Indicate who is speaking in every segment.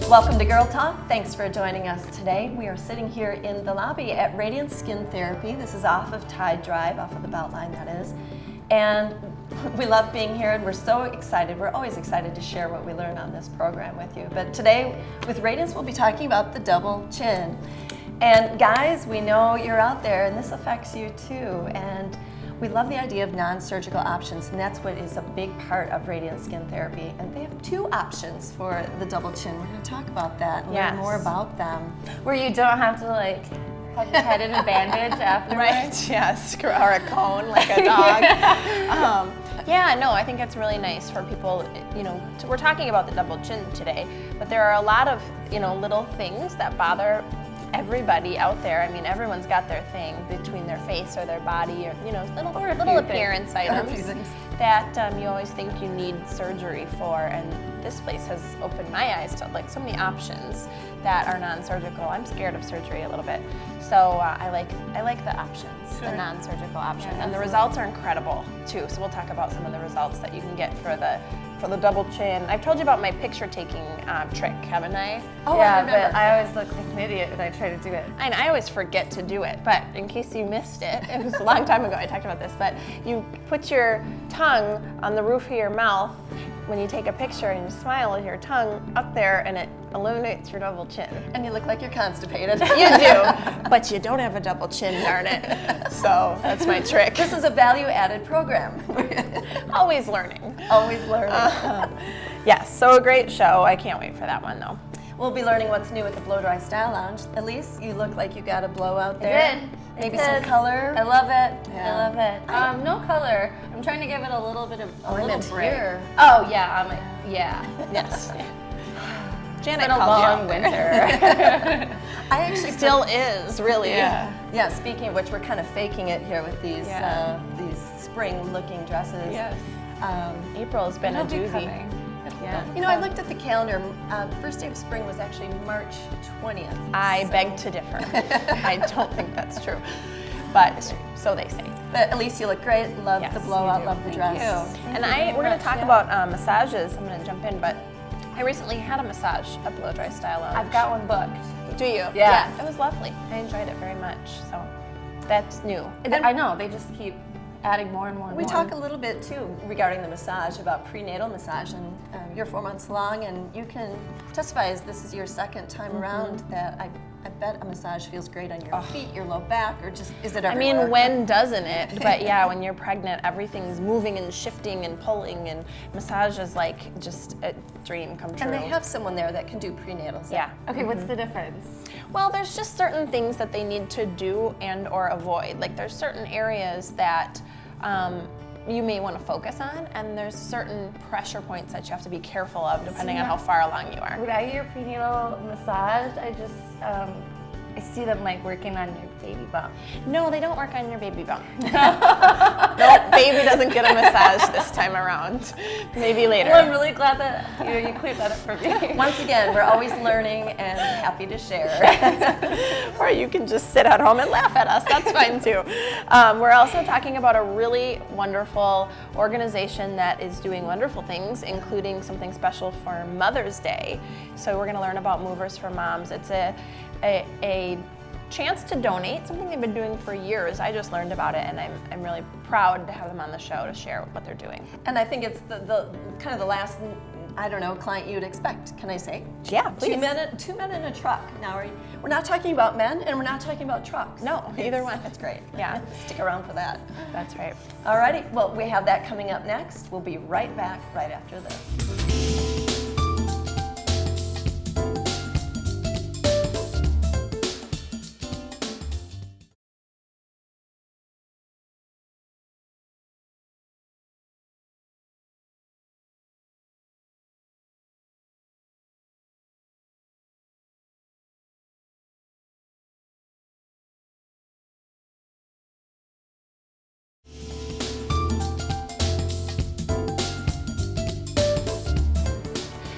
Speaker 1: Welcome to Girl Talk. Thanks for joining us today. We are sitting here in the lobby at Radiant Skin Therapy. This is off of Tide Drive, off of the Beltline, that is. And we love being here, and we're so excited. We're always excited to share what we learn on this program with you. But today, with Radiance, we'll be talking about the double chin. And guys, we know you're out there, and this affects you too. And we love the idea of non-surgical options, and that's what is a big part of Radiant Skin Therapy. And they have two options for the double chin. We're going to talk about that and learn more about them.
Speaker 2: Where you don't have to like have your head in a bandage afterwards.
Speaker 3: Right, yes, or a cone like a dog. Yeah, no, I think it's really nice for people, you know, we're talking about the double chin today, but there are a lot of, you know, little things that bother everybody out there. I mean, everyone's got their thing between their face or their body, or, you know, little appearance items that you always think you need surgery for. And this place has opened my eyes to like so many options that are non-surgical. I'm scared of surgery a little bit, so I like the options, the non-surgical options, and the results are incredible too. So we'll talk about some of the results that you can get for the double chin. I've told you about my picture taking trick, haven't I?
Speaker 2: Oh, yeah, but I always look like an idiot when I try to do it.
Speaker 3: And I always forget to do it, but in case you missed it, it was a long time ago I talked about this, but you put your tongue on the roof of your mouth when you take a picture and you smile with your tongue up there, and it illuminates your double chin.
Speaker 1: And you look like you're constipated.
Speaker 3: You do, but you don't have a double chin, darn it. So that's my trick.
Speaker 1: This is a value-added program.
Speaker 3: Always learning.
Speaker 1: Always learning.
Speaker 3: Yes, so a great show. I can't wait for that one though.
Speaker 1: We'll be learning what's new at the Blow Dry Style Lounge. Elise, you look like you got a blowout there.
Speaker 2: I did.
Speaker 1: Maybe some color.
Speaker 2: I love it.
Speaker 1: Yeah.
Speaker 2: I love it. No color. I'm trying to give it a little bit of break.
Speaker 1: Here.
Speaker 2: Oh yeah, yes.
Speaker 3: Janet
Speaker 2: It's been a long winter.
Speaker 1: I actually
Speaker 3: Still is, really.
Speaker 1: Yeah, speaking of which, we're kind of faking it here with these spring-looking dresses.
Speaker 3: Yes. April's been a doozy.
Speaker 1: You know, I looked at the calendar. The first day of spring was actually March 20th.
Speaker 3: I beg to differ. I don't think that's true, but so they say.
Speaker 1: But at least you look great. Love the blowout. Love the dress.
Speaker 3: And we're going to talk about massages. I'm going to jump in, but I recently had a massage at Blow Dry Style Lounge.
Speaker 2: I've got one booked.
Speaker 3: Do you?
Speaker 1: Yeah.
Speaker 3: It was lovely. I enjoyed it very much. So that's new.
Speaker 2: I know, they just keep adding more and more and
Speaker 1: We
Speaker 2: more.
Speaker 1: talk a little bit too regarding the massage about prenatal massage, and you're 4 months along, and you can testify as this is your second time around that I bet a massage feels great on your feet, your low back, or just is it everywhere?
Speaker 3: I mean, when doesn't it? But yeah, when you're pregnant, everything's moving and shifting and pulling, and massage is like just a dream come true.
Speaker 1: And they have someone there that can do prenatals.
Speaker 3: Yeah.
Speaker 2: Okay, what's the difference?
Speaker 3: Well, there's just certain things that they need to do and or avoid. Like there's certain areas that you may want to focus on, and there's certain pressure points that you have to be careful of depending on how far along you are.
Speaker 2: When I hear prenatal massage, I just I see them like working on your baby bump.
Speaker 3: No, they don't work on your baby bump. No, baby doesn't get a massage this time around. Maybe later.
Speaker 2: Well, I'm really glad that you cleared that up for me.
Speaker 1: Once again, we're always learning and happy to share.
Speaker 3: Or you can just sit at home and laugh at us. That's fine too. We're also talking about a really wonderful organization that is doing wonderful things, including something special for Mother's Day. So we're going to learn about Movers for Moms. It's a chance to donate, something they've been doing for years. I just learned about it, and I'm really proud to have them on the show to share what they're doing.
Speaker 1: And I think it's the kind of the last, I don't know, client you'd expect, can I say?
Speaker 3: Yeah, please.
Speaker 1: Two men in a truck. Now, we're not talking about men, and we're not talking about trucks.
Speaker 3: No, either one.
Speaker 1: That's great.
Speaker 3: Yeah.
Speaker 1: Stick around for that.
Speaker 3: That's right.
Speaker 1: Alrighty, well, we have that coming up next. We'll be right back right after this.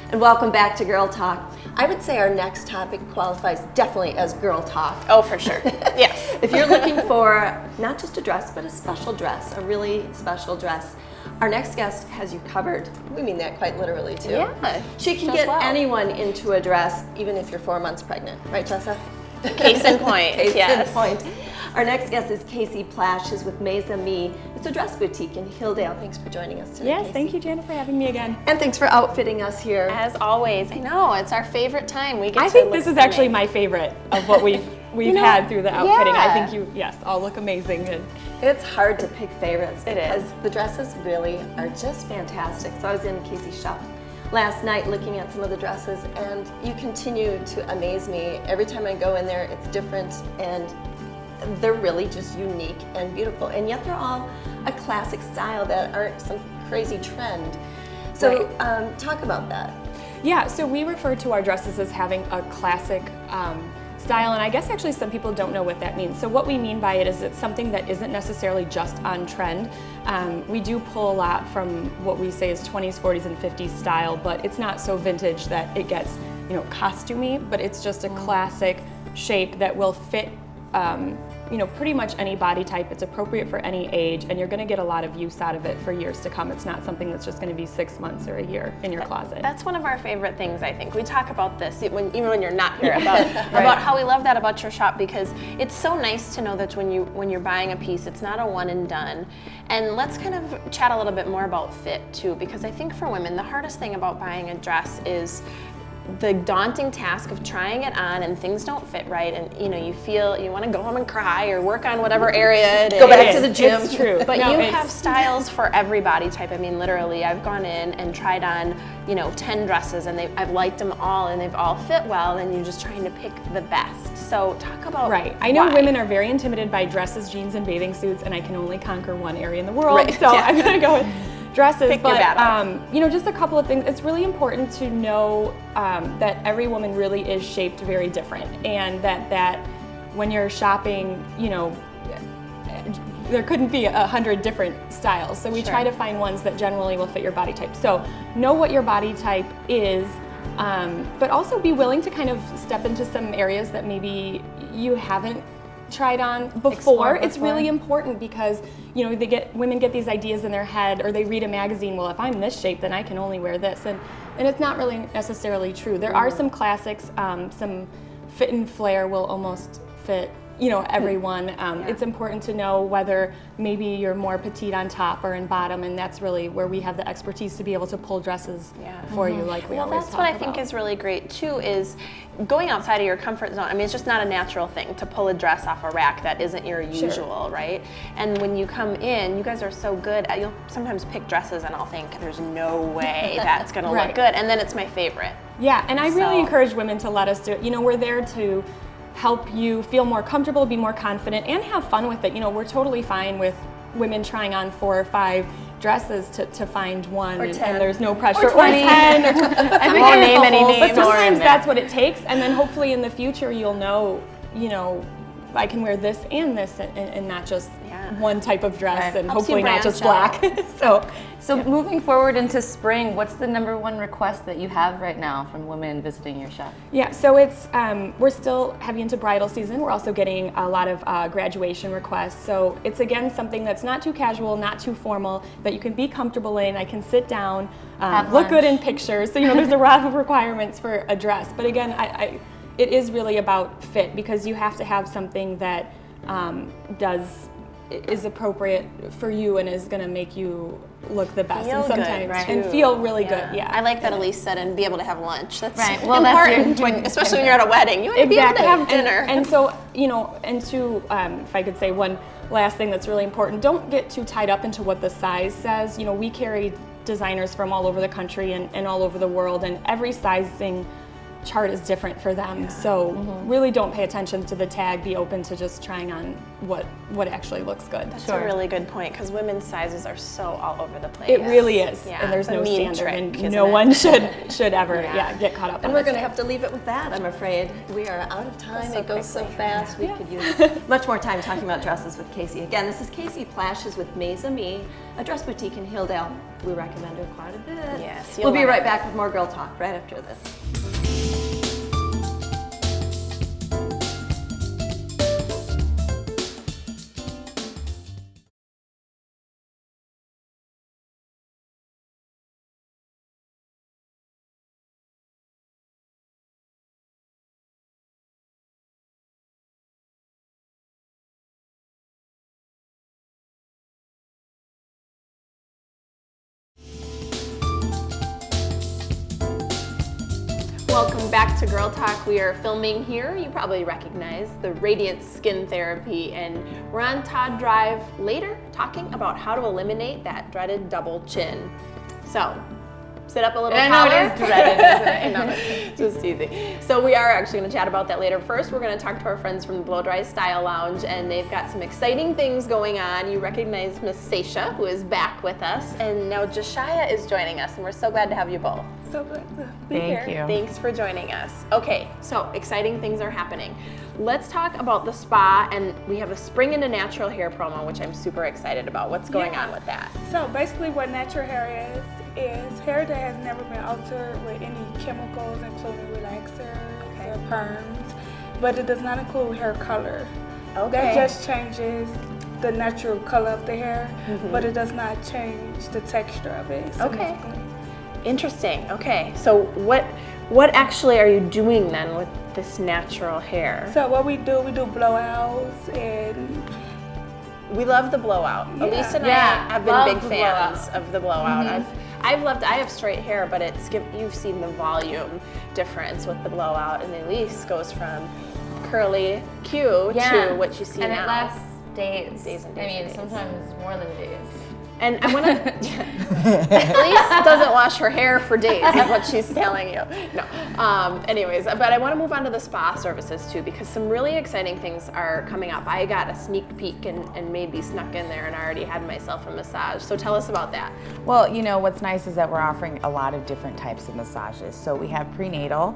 Speaker 1: And welcome back to Girl Talk. I would say our next topic qualifies definitely as Girl Talk.
Speaker 3: Oh, for sure. Yes.
Speaker 1: If you're looking for not just a dress, but a special dress, a really special dress, Our next guest has you covered. We mean that quite literally too.
Speaker 3: Yeah,
Speaker 1: She can
Speaker 3: does
Speaker 1: get
Speaker 3: well.
Speaker 1: anyone into a dress, even if you're 4 months pregnant. Right, Jessa?
Speaker 3: Case in point.
Speaker 1: Case
Speaker 3: yes.
Speaker 1: in point. Our next guest is Casey Plash. She's with Maze Me. It's a dress boutique in Hilldale. Thanks for joining us today,
Speaker 4: Yes,
Speaker 1: Casey.
Speaker 4: thank you, Janet, for having me again.
Speaker 1: And thanks for outfitting us here.
Speaker 3: As always, I know it's our favorite time. We get
Speaker 4: I
Speaker 3: to
Speaker 4: think
Speaker 3: look
Speaker 4: this is
Speaker 3: stunning.
Speaker 4: actually my favorite of what we've
Speaker 3: know,
Speaker 4: had through the outfitting.
Speaker 3: yeah.
Speaker 4: I think you, yes, all look amazing. And
Speaker 1: It's hard to pick favorites
Speaker 3: It
Speaker 1: because
Speaker 3: is.
Speaker 1: the dresses really are just fantastic. So I was in Casey's shop last night looking at some of the dresses, and you continue to amaze me. Every time I go in there, it's different, and they're really just unique and beautiful. And yet they're all a classic style that aren't some crazy trend. So talk about that.
Speaker 4: yeah, so we refer to our dresses as having a classic style, and I guess actually some people don't know what that means. So what we mean by it is it's something that isn't necessarily just on trend. We do pull a lot from what we say is 20s, 40s, and 50s style, but it's not so vintage that it gets, costumey, but it's just a classic shape that will fit pretty much any body type. It's appropriate for any age, and you're going to get a lot of use out of it for years to come. It's not something that's just going to be 6 months or a year in your closet.
Speaker 3: That's one of our favorite things, I think. We talk about this even when you're not here about how we love that about your shop, because it's so nice to know that when you're buying a piece, it's not a one and done. And let's kind of chat a little bit more about fit too, because I think for women the hardest thing about buying a dress is the daunting task of trying it on and things don't fit right, and you feel you want to go home and cry or work on whatever area it is.
Speaker 1: Go back to the gym.
Speaker 4: It's true.
Speaker 3: But
Speaker 4: No,
Speaker 3: you
Speaker 4: it's-
Speaker 3: have styles for every body type. I mean, literally, I've gone in and tried on, 10 dresses, and I've liked them all, and they've all fit well, and you're just trying to pick the best. So talk about
Speaker 4: Right. I know
Speaker 3: why.
Speaker 4: women are very intimidated by dresses, jeans, and bathing suits, and I can only conquer one area in the world.
Speaker 3: Right,
Speaker 4: So
Speaker 3: yeah.
Speaker 4: I'm going to go with dresses.
Speaker 3: Pick your
Speaker 4: but
Speaker 3: battle.
Speaker 4: just a couple of things. It's really important to know that every woman really is shaped very different, and that when you're shopping, there couldn't be 100 different styles. So we
Speaker 3: Sure.
Speaker 4: try to find ones that generally will fit your body type. So know what your body type is, but also be willing to kind of step into some areas that maybe you haven't tried on before. It's really important because women get these ideas in their head, or they read a magazine, well, if I'm this shape then I can only wear this, and it's not really necessarily true. There are some classics, some fit and flare will almost fit everyone. It's important to know whether maybe you're more petite on top or in bottom, and that's really where we have the expertise to be able to pull dresses for you, like we
Speaker 3: Well,
Speaker 4: always
Speaker 3: that's
Speaker 4: talk
Speaker 3: what I
Speaker 4: about.
Speaker 3: think is really great too, is going outside of your comfort zone. I mean, it's just not a natural thing to pull a dress off a rack that isn't your usual, right? And when you come in, you guys are so good. You'll sometimes pick dresses and I'll think, there's no way that's gonna
Speaker 4: Right.
Speaker 3: look good. And then it's my favorite.
Speaker 4: Yeah, and I really
Speaker 3: So-
Speaker 4: encourage women to let us do it. We're there to help you feel more comfortable, be more confident, and have fun with it. We're totally fine with women trying on 4 or 5 dresses to find one, and
Speaker 1: 10.
Speaker 4: there's no pressure.
Speaker 1: Or 20.
Speaker 4: 10.
Speaker 3: I won't name any
Speaker 4: But
Speaker 3: names.
Speaker 4: sometimes that's what it takes, and then hopefully in the future you'll know, I can wear this and this, and not just one type of dress,
Speaker 2: Right.
Speaker 4: and
Speaker 3: Helps you
Speaker 4: hopefully not just
Speaker 3: branch
Speaker 4: black.
Speaker 2: So moving forward into spring, what's the #1 request that you have right now from women visiting your shop?
Speaker 4: Yeah, so it's we're still heavy into bridal season. We're also getting a lot of graduation requests. So it's again something that's not too casual, not too formal, that you can be comfortable in. I can sit down,
Speaker 2: Have
Speaker 4: look good in
Speaker 2: lunch.
Speaker 4: pictures. So there's a lot of requirements for a dress. But again, it is really about fit, because you have to have something that is appropriate for you and is going to make you look the best,
Speaker 3: Feel
Speaker 4: and
Speaker 3: good,
Speaker 4: sometimes
Speaker 3: right.
Speaker 4: and feel really good. Yeah,
Speaker 3: I like that Elise said, and be able to have lunch. That's
Speaker 2: Right. Well, that's
Speaker 3: important, especially when you're at a wedding. You want to be able to have dinner.
Speaker 4: And so, and to, if I could say one last thing that's really important, don't get too tied up into what the size says. We carry designers from all over the country and all over the world, and every sizing chart is different for them. So really don't pay attention to the tag. Be open to just trying on what actually looks good.
Speaker 3: That's a really good point, because women's sizes are so all over the place.
Speaker 4: It really is,
Speaker 3: Yeah,
Speaker 4: and there's
Speaker 3: it's a
Speaker 4: no
Speaker 3: mean
Speaker 4: standard,
Speaker 3: trick,
Speaker 4: and
Speaker 3: isn't
Speaker 4: no
Speaker 3: it?
Speaker 4: one should ever get caught up.
Speaker 1: And
Speaker 4: on
Speaker 1: we're
Speaker 4: it.
Speaker 1: going to have to leave it with that, I'm afraid. We are out of time.
Speaker 3: So
Speaker 1: It goes so
Speaker 3: quickly.
Speaker 1: fast. We could use much more time talking about dresses with Casey. Again, this is Casey Plashes with Maze Me, a dress boutique in Hilldale. We recommend her quite a bit.
Speaker 3: Yes,
Speaker 1: We'll
Speaker 3: you'll
Speaker 1: be
Speaker 3: love
Speaker 1: right
Speaker 3: it.
Speaker 1: back with more Girl Talk right after this.
Speaker 3: Welcome back to Girl Talk. We are filming here. You probably recognize the Radiant Skin Therapy, and we're on Todd Drive later talking about how to eliminate that dreaded double chin. So, sit up a little taller.
Speaker 2: I know it is dreaded, isn't it?
Speaker 3: I know, just easy. So we are actually going to chat about that later. First, we're going to talk to our friends from the Blow Dry Style Lounge, and they've got some exciting things going on. You recognize Miss Seisha, who is back with us, and now Josiah is joining us, and we're so glad to have you both.
Speaker 5: So good to be here.
Speaker 6: Thank you.
Speaker 3: Thanks for joining us. Okay, so exciting things are happening. Let's talk about the spa, and we have a Spring into Natural Hair promo, which I'm super excited about. What's going on with that?
Speaker 5: So basically what natural hair is hair that has never been altered with any chemicals, including relaxers or perms, but it does not include hair color.
Speaker 3: Okay.
Speaker 5: That just changes the natural color of the hair, but it does not change the texture of it significantly.
Speaker 3: Interesting. Okay, so what actually are you doing then with this natural hair?
Speaker 5: So what we do blowouts, and
Speaker 3: We love the blowout.
Speaker 5: Yeah.
Speaker 3: Elise and
Speaker 2: Yeah,
Speaker 3: I have been
Speaker 2: love
Speaker 3: big
Speaker 2: the
Speaker 3: fans
Speaker 2: blowout.
Speaker 3: of the blowout. I have straight hair, but you've seen the volume difference with the blowout, and Elise goes from curly Q to what you see
Speaker 2: and
Speaker 3: now.
Speaker 2: it lasts days.
Speaker 3: Days and days
Speaker 2: I mean,
Speaker 3: and days.
Speaker 2: sometimes more than days.
Speaker 3: And I want to. Elise doesn't wash her hair for days, is what she's telling you. No. Anyways, but I want to move on to the spa services too, because some really exciting things are coming up. I got a sneak peek and maybe snuck in there, and I already had myself a massage. So tell us about that.
Speaker 6: Well, you know, what's nice is that we're offering a lot of different types of massages. So we have prenatal,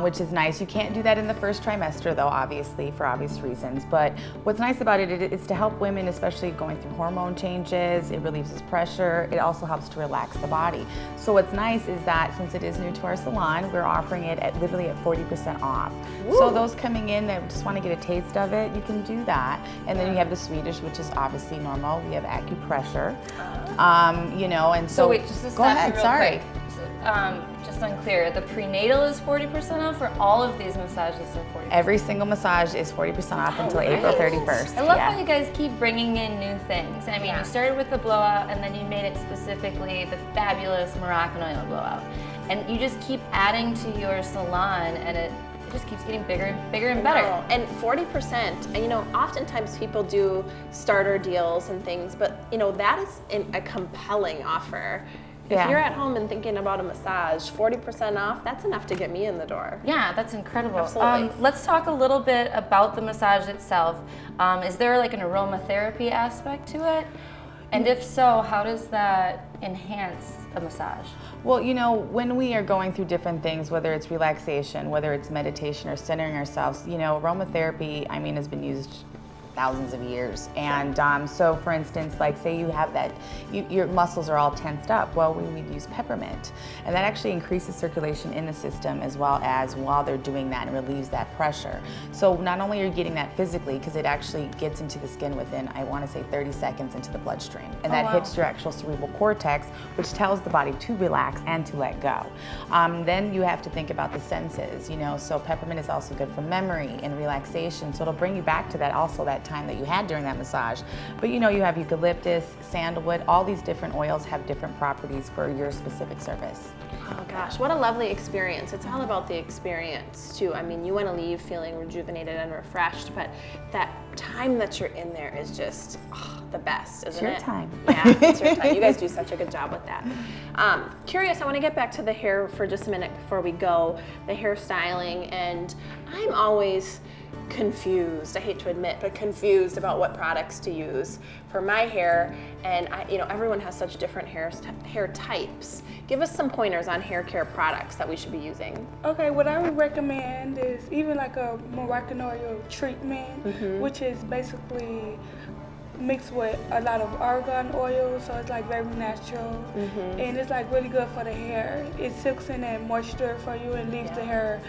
Speaker 6: which is nice. You can't do that in the first trimester though, obviously, for obvious reasons. But what's nice about it is to help women, especially going through hormone changes. It relieves pressure. It also helps to relax the body. So what's nice is that since it is new to our salon, we're offering it literally at 40% off.
Speaker 3: Woo.
Speaker 6: So those coming in that just want to get a taste of it, you can do that. And then you have the Swedish, which is obviously normal. We have acupressure, you know, and so.
Speaker 2: So wait, just to
Speaker 6: go
Speaker 2: stop
Speaker 6: ahead.
Speaker 2: you real
Speaker 6: Sorry.
Speaker 2: quick. Just unclear. The prenatal is 40% off, or all of these massages are 40%?
Speaker 6: Every single massage is 40% off until April 31st.
Speaker 2: I love
Speaker 6: yeah.
Speaker 2: how you guys keep bringing in new things. I mean, you started with the blowout, and then you made it specifically the fabulous Moroccan oil blowout. And you just keep adding to your salon, and it just keeps getting bigger and bigger and better.
Speaker 3: Wow. And 40%, and you know, oftentimes people do starter deals and things, but you know, that is a compelling offer. If
Speaker 6: Yeah.
Speaker 3: you're at home and thinking about a massage, 40% off, that's enough to get me in the door.
Speaker 2: Yeah, that's incredible.
Speaker 3: Absolutely.
Speaker 2: Let's talk a little bit about the massage itself. Is there like an aromatherapy aspect to it? And if so, how does that enhance a massage?
Speaker 6: Well, you know, when we are going through different things, whether it's relaxation, whether it's meditation or centering ourselves, you know, aromatherapy, I mean, has been used thousands of years. And so for instance, like say you have that, your muscles are all tensed up, well, we would use peppermint. And that actually increases circulation in the system as well as while they're doing that and relieves that pressure. So not only are you getting that physically, because it actually gets into the skin within, I want to say 30 seconds into the bloodstream. And that hits your actual cerebral cortex, which tells the body to relax and to let go. Then you have to think about the senses, you know, so peppermint is also good for memory and relaxation. So it'll bring you back to that also, that time that you had during that massage. But you know, you have eucalyptus, sandalwood, all these different oils have different properties for your specific service.
Speaker 3: Oh gosh, what a lovely experience. It's all about the experience too. I mean, you want to leave feeling rejuvenated and refreshed, but that time that you're in there is just the best, isn't it?
Speaker 6: It's your time.
Speaker 3: Yeah, it's your time. You guys do such a good job with that. Curious, I want to get back to the hair for just a minute before we go, the hairstyling, and I'm always confused, I hate to admit, but confused about what products to use for my hair. And you know, everyone has such different hair types. Give us some pointers on hair care products that we should be using.
Speaker 5: Okay, what I would recommend is even like a Moroccan oil treatment, which is basically mixed with a lot of argan oil, so it's like very natural, and it's like really good for the hair. It soaks in that moisture for you and leaves the hair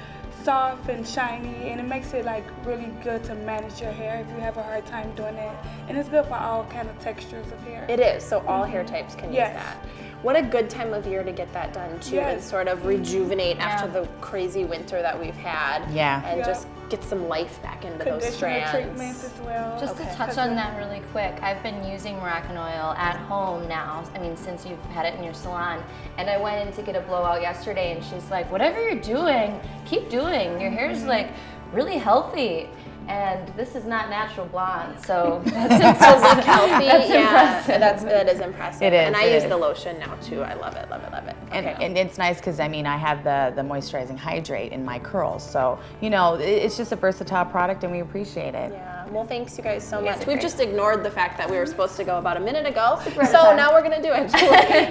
Speaker 5: soft and shiny, and it makes it like really good to manage your hair if you have a hard time doing it. And it's good for all kind of textures of hair.
Speaker 3: It is, so all hair types can use that. What a good time of year to get that done too, and sort of rejuvenate after the crazy winter that we've had.
Speaker 6: Yeah.
Speaker 3: And just get some life back into those
Speaker 5: Conditioner
Speaker 3: strands.
Speaker 5: treatments as well.
Speaker 2: Just to touch on that really quick, I've been using Moroccan oil at home now, I mean, since you've had it in your salon. And I went in to get a blowout yesterday, and she's like, whatever you're doing, keep doing. Your hair's like really healthy. And this is not natural blonde, so that's impressive.
Speaker 3: Look healthy,
Speaker 2: That's
Speaker 3: yeah,
Speaker 2: impressive.
Speaker 3: that is impressive.
Speaker 6: It is,
Speaker 3: and I
Speaker 6: it
Speaker 3: use
Speaker 6: is.
Speaker 3: the lotion now too. I love it, love it, love it.
Speaker 6: And it's nice because I mean I have the moisturizing hydrate in my curls, so you know it's just a versatile product and we appreciate it.
Speaker 3: Yeah, well, thanks you guys so
Speaker 2: guys
Speaker 3: much.
Speaker 2: are
Speaker 3: We've
Speaker 2: great.
Speaker 3: just ignored the fact that we were supposed to go about a minute ago,
Speaker 2: Super
Speaker 3: so
Speaker 2: time.
Speaker 3: now we're gonna do it.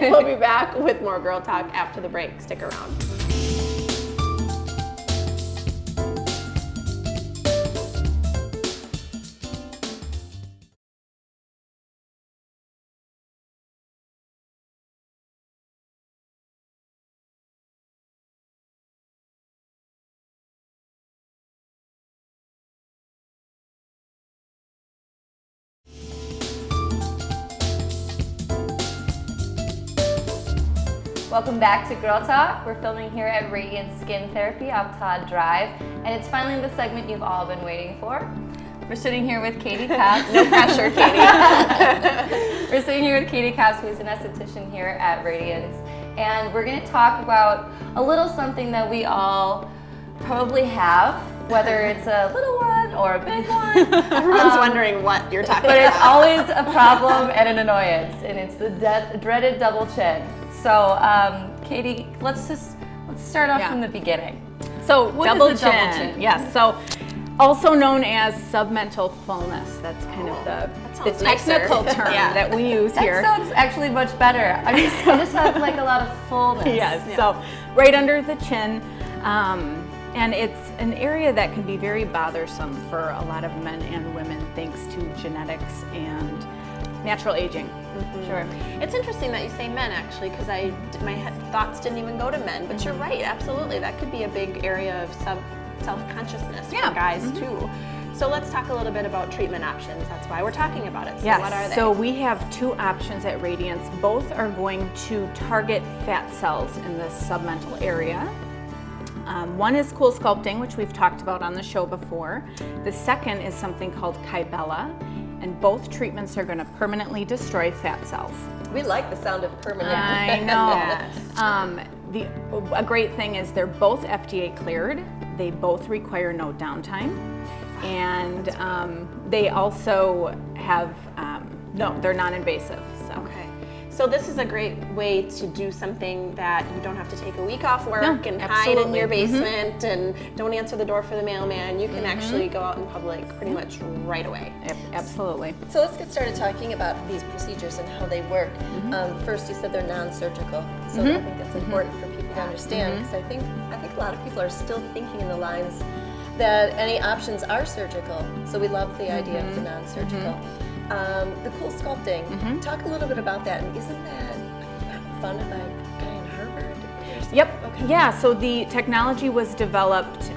Speaker 3: We'll be back with more Girl Talk after the break. Stick around.
Speaker 2: Welcome back to Girl Talk. We're filming here at Radiant Skin Therapy off Todd Drive, and it's finally the segment you've all been waiting for. We're sitting here with Katie Cox.
Speaker 3: No pressure, Katie.
Speaker 2: We're sitting here with Katie Cox, who's an esthetician here at Radiance, and we're going to talk about a little something that we all probably have, whether it's a little one or a big one.
Speaker 3: Everyone's wondering what you're talking
Speaker 2: But
Speaker 3: about.
Speaker 2: it's always a problem and an annoyance, and it's the dreaded double chin. So, Katie, let's start off from the beginning.
Speaker 7: So
Speaker 2: What
Speaker 7: double
Speaker 2: is a double
Speaker 7: chin,
Speaker 2: chin?
Speaker 7: yes. So also known as submental fullness. That's kind of the
Speaker 3: sounds nicer.
Speaker 7: technical term
Speaker 3: Yeah.
Speaker 7: that we use
Speaker 2: That
Speaker 7: here.
Speaker 2: sounds actually much better. I just have like a lot of fullness.
Speaker 7: Yes. So right under the chin, and it's an area that can be very bothersome for a lot of men and women thanks to genetics and natural aging.
Speaker 2: Sure.
Speaker 3: It's interesting that you say men, actually, because my thoughts didn't even go to men. But you're right, absolutely. That could be a big area of self-consciousness for guys too. So let's talk a little bit about treatment options. That's why we're talking about it. So
Speaker 7: Yes,
Speaker 3: what are they?
Speaker 7: so we have two options at Radiance. Both are going to target fat cells in the submental area. One is cool sculpting, which we've talked about on the show before. The second is something called Kybella, and both treatments are going to permanently destroy fat cells.
Speaker 1: We like the sound of permanent.
Speaker 7: I know. A great thing is they're both FDA cleared. They both require no downtime, and they also have they're non-invasive. So.
Speaker 3: Okay. So this is a great way to do something that you don't have to take a week off work and hide in your basement and don't answer the door for the mailman. You can actually go out in public pretty much right away.
Speaker 7: Yep, absolutely.
Speaker 1: So let's get started talking about these procedures and how they work. First, you said they're non-surgical, so I think that's important for people to understand because I think a lot of people are still thinking in the lines that any options are surgical. So we love the idea of the non-surgical. The cool sculpting. Talk a little bit about that. And isn't that founded by a guy in Harvard?
Speaker 7: Yep. Okay. Yeah. So the technology was developed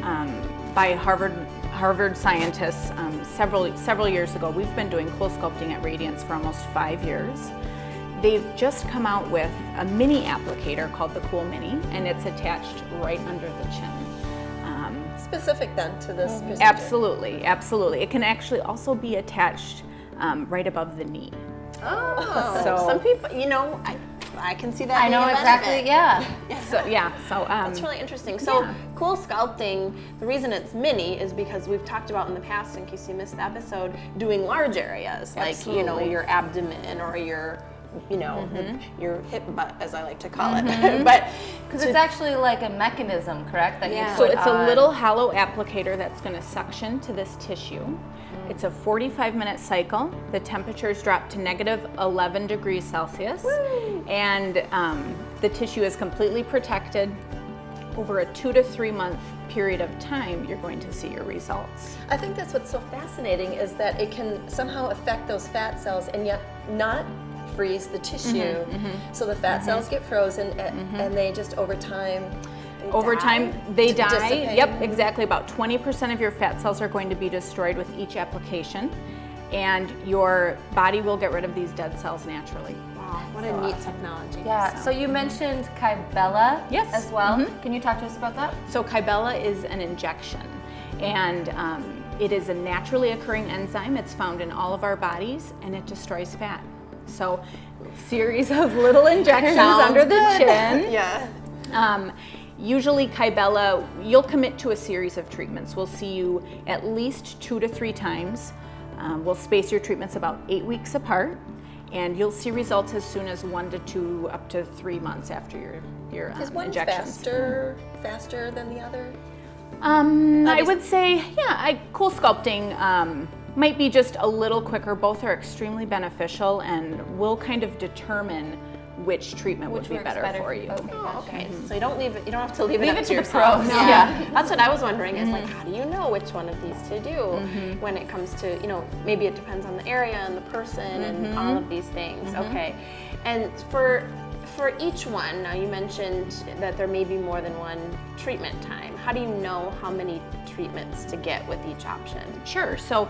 Speaker 7: by Harvard scientists several years ago. We've been doing cool sculpting at Radiance for almost 5 years. They've just come out with a mini applicator called the Cool Mini, and it's attached right under the chin.
Speaker 1: Specific then to this procedure.
Speaker 7: Absolutely, absolutely. It can actually also be attached right above the knee.
Speaker 3: Oh,
Speaker 7: So-
Speaker 3: some people, I can see that.
Speaker 2: I know
Speaker 3: being a
Speaker 2: exactly,
Speaker 3: benefit.
Speaker 2: yeah.
Speaker 7: So
Speaker 3: That's really interesting. So cool sculpting, the reason it's mini is because we've talked about in the past, in case you missed the episode, doing large areas like your abdomen or your your hip butt, as I like to call it. But
Speaker 2: Because it's actually like a mechanism, correct? That you
Speaker 3: Yeah.
Speaker 7: So
Speaker 2: put
Speaker 7: it's a
Speaker 2: on.
Speaker 7: little hollow applicator that's going to suction to this tissue. It's a 45-minute cycle. The temperatures drop to -11 degrees Celsius. And the tissue is completely protected. Over a 2 to 3 month period of time, you're going to see your results.
Speaker 1: I think that's what's so fascinating is that it can somehow affect those fat cells and yet not freeze the tissue. So the fat cells get frozen and they just over time
Speaker 7: They die.
Speaker 1: dissipate.
Speaker 7: Yep, exactly. About 20% of your fat cells are going to be destroyed with each application, and your body will get rid of these dead cells naturally.
Speaker 3: wow, what a neat technology.
Speaker 2: Yeah, so you mentioned Kybella
Speaker 7: Yes.
Speaker 2: as well. Can you talk to us about that?
Speaker 7: So Kybella is an injection, And it is a naturally occurring enzyme. It's found in all of our bodies, and it destroys fat. So, series of little injections under the chin.
Speaker 3: Yeah.
Speaker 7: Usually Kybella, you'll commit to a series of treatments. We'll see you at least 2 to 3 times. We'll space your treatments about 8 weeks apart, and you'll see results as soon as 1 to 2 up to 3 months after your
Speaker 1: Is one
Speaker 7: injections.
Speaker 1: faster than the other?
Speaker 7: I would say, yeah, cool sculpting might be just a little quicker. Both are extremely beneficial, and we'll kind of determine which treatment would be better for you.
Speaker 3: Okay, so you don't have to leave it up to
Speaker 1: the
Speaker 3: yourself.
Speaker 1: pros.
Speaker 3: No.
Speaker 1: Yeah.
Speaker 3: That's what I was wondering is like, how do you know which one of these to do when it comes to, maybe it depends on the area and the person and all of these things. Okay, and for each one, now you mentioned that there may be more than one treatment time. How do you know how many treatments to get with each option?
Speaker 7: Sure. So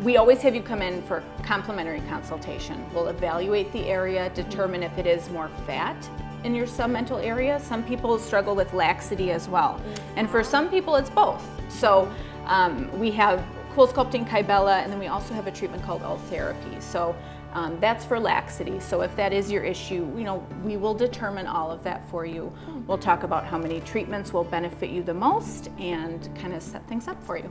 Speaker 7: we always have you come in for complimentary consultation. We'll evaluate the area, determine if it is more fat in your submental area. Some people struggle with laxity as well. And for some people, it's both. So we have cool sculpting Kybella, and then we also have a treatment called L-therapy. So that's for laxity. So if that is your issue, we will determine all of that for you. We'll talk about how many treatments will benefit you the most and kind of set things up for you.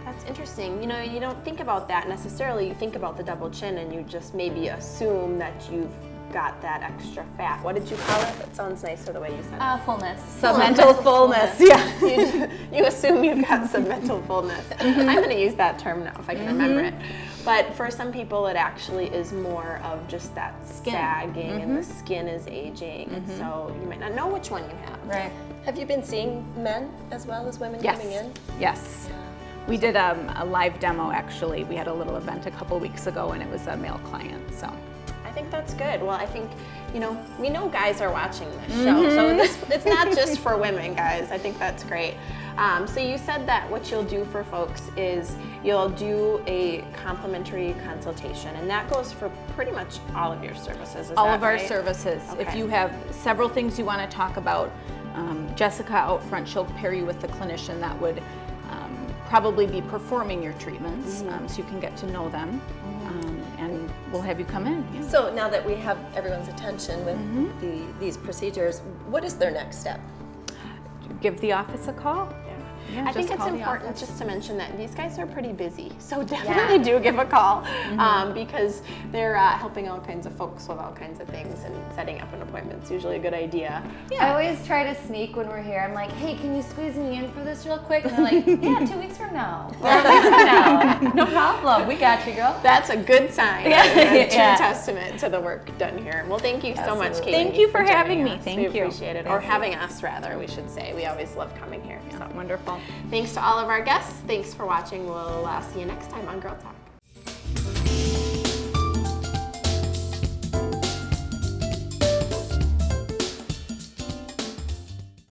Speaker 3: That's interesting. You don't think about that necessarily. You think about the double chin and you just maybe assume that you've got that extra fat. What did you call it? That sounds nicer the way you said it.
Speaker 2: Fullness.
Speaker 7: Submental fullness, yeah.
Speaker 3: You assume you've got submental fullness. I'm going to use that term now if I can remember it. But for some people, it actually is more of just that sagging and the skin is aging. And so you might not know which one you have.
Speaker 2: Right.
Speaker 1: Have you been seeing men as well as women coming in?
Speaker 7: Yes. We did a live demo actually. We had a little event a couple weeks ago and it was a male client, so.
Speaker 3: I think that's good. Well, I think, we know guys are watching this show, so it's not just for women, guys. I think that's great. So you said that what you'll do for folks is you'll do a complimentary consultation, and that goes for pretty much all of your services, is
Speaker 7: all
Speaker 3: that
Speaker 7: of our
Speaker 3: right?
Speaker 7: services.
Speaker 3: Okay.
Speaker 7: If you have several things you want to talk about, Jessica out front, she'll pair you with the clinician that would probably be performing your treatments, so you can get to know them, and we'll have you come in. Yeah.
Speaker 1: So now that we have everyone's attention with these procedures, what is their next step?
Speaker 7: Give the office a call. Yeah,
Speaker 3: I think
Speaker 7: just
Speaker 3: it's
Speaker 7: call the
Speaker 3: important
Speaker 7: office.
Speaker 3: just to mention that these guys are pretty busy, so definitely do give a call because they're helping all kinds of folks with all kinds of things, and setting up an appointment is usually a good idea.
Speaker 2: I always try to sneak when we're here. I'm like, hey, can you squeeze me in for this real quick? And they're like, yeah, 2 weeks from now. Or a week from now. No problem. We got you, girl.
Speaker 3: That's a good sign. A true testament to the work done here. Well, thank you so much, Katie.
Speaker 7: Thank you for having
Speaker 3: joining
Speaker 7: me.
Speaker 3: us.
Speaker 7: Thank
Speaker 3: we
Speaker 7: you.
Speaker 3: appreciate it. Or having us, rather, we should say. We always love coming here. So.
Speaker 7: Wonderful.
Speaker 3: Thanks to all of our guests. Thanks for watching. We'll see you next time on Girl Talk.